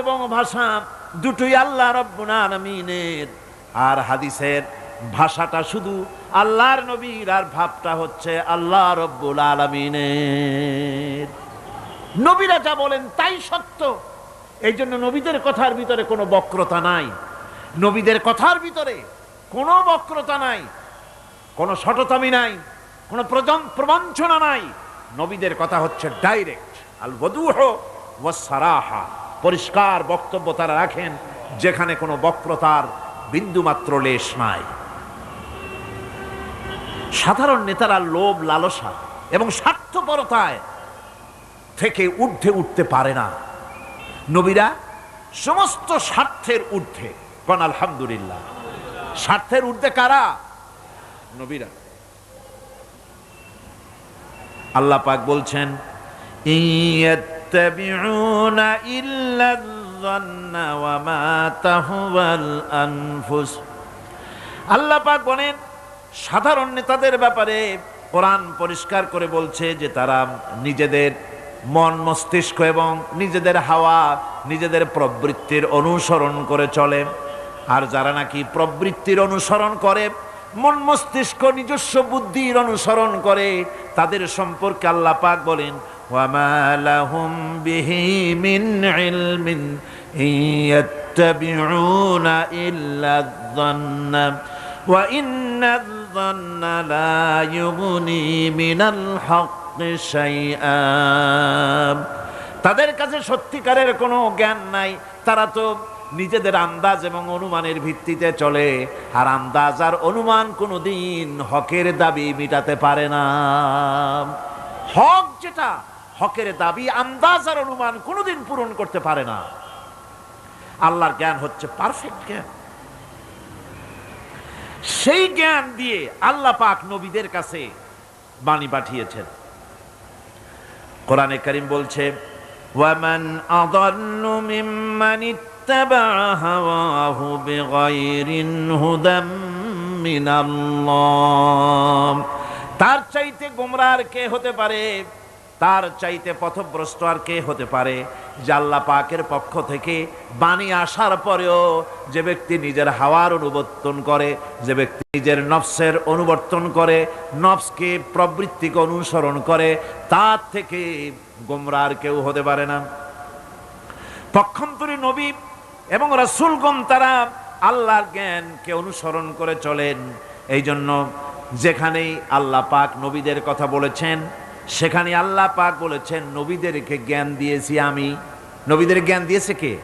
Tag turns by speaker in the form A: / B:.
A: এবং ভাষা দুটোই আল্লাহ রাব্বুল আলামিনের, আর হাদিসের ভাষাটা শুধু আল্লাহর নবীর, আর ভাবটা হচ্ছে আল্লাহ রাব্বুল আলামিনের। নবীরা যা বলেন তাই সত্য। এই জন্য নবীদের কথার ভিতরে কোনো বক্রতা নাই, নবীদের কথার ভিতরে কোনো বক্রতা নাই, কোনো শটতামি নাই, কোনো প্রবঞ্চনা নাই। নবীদের কথা হচ্ছে ডাইরেক্ট, আল ওয়াদুহ ওয়াস সারাহা, পরিষ্কার বক্তব্য তারা রাখেন, যেখানে কোনো বক্রতার বিন্দুমাত্র লেশ নাই। সাধারণ নেতারা লোভ, লালসা এবং স্বার্থপরতায় থেকে ঊর্ধ্বে উঠতে পারে না। নবীরা সমস্ত স্বার্থের ঊর্ধ্বে। কোন আলহামদুলিল্লাহ। স্বার্থের ঊর্ধ্বে কারা? নবীরা। আল্লাহ পাক বলছেন, ইয়াত্তাবিউনা ইল্লা যান্না ওয়া মা তাহওয়াল আনফুস। আল্লাহ পাক বলেন সাধারণ নেতাদের ব্যাপারে কোরআন পরিষ্কার করে বলছে যে তারা নিজেদের মন, মস্তিষ্ক এবং নিজেদের হাওয়া, নিজেদের প্রবৃত্তির অনুসরণ করে চলে। আর যারা নাকি প্রবৃত্তির অনুসরণ করে, মন মস্তিষ্ক নিজস্ব বুদ্ধির অনুসরণ করে, তাদের সম্পর্কে আল্লাহ পাক বলেন, ওয়ামা লাহুম বিহি মিন ইলমিন ইয়াত্তাবিউনা ইল্লা যান্না ওয়া ইন্নায যান্না লা ইউগনি মিনাল হক্কি শাইআ। তাদের কাছে সত্যিকারের কোনো জ্ঞান নাই, তারা তো নিজেদের আন্দাজ এবং অনুমানের ভিত্তিতে চলে, আর আন্দাজ আর অনুমান কোনোদিন হকের দাবি মিটাতে পারে না। হক যেটা, হকের দাবি আন্দাজ আর অনুমান কোনোদিন পূরণ করতে পারে না। আল্লাহর জ্ঞান হচ্ছে পারফেক্ট জ্ঞান। সেই জ্ঞান দিয়ে আল্লাহ পাক নবীদের কাছে বাণী পাঠিয়েছেন। কোরআনে কারীম বলছে, ওয়ামান আযাল্লু মিম্মান ইত্তাবা হাওয়াহু বিগাইরি হুদাম মিনাল্লাহ। তার চাইতে গোমরাহ আর কে হতে পারে, তার চাইতে পথভ্রষ্ট আর কে হতে পারে, যে আল্লাহ পাকের পক্ষ থেকে বাণী আসার পরেও যে ব্যক্তি নিজের হাওয়ার অনুবর্তন করে, যে ব্যক্তি নিজের নফসের অনুবর্তন করে, নফসকে, প্রবৃত্তিকে অনুসরণ করে, তার থেকে গোমরাহ আর কেউ হতে পারে না। পক্ষান্তরে নবী এবং রাসূলগণ তারা আল্লাহর জ্ঞানকে অনুসরণ করে চলেন। এই জন্য যেখানেই আল্লাহ পাক নবীদের কথা বলেছেন, সেখানে আল্লাহ পাক বলেছেন নবীদেরকে জ্ঞান দিয়েছি আমি। নবীদের জ্ঞান দিয়েছে কে?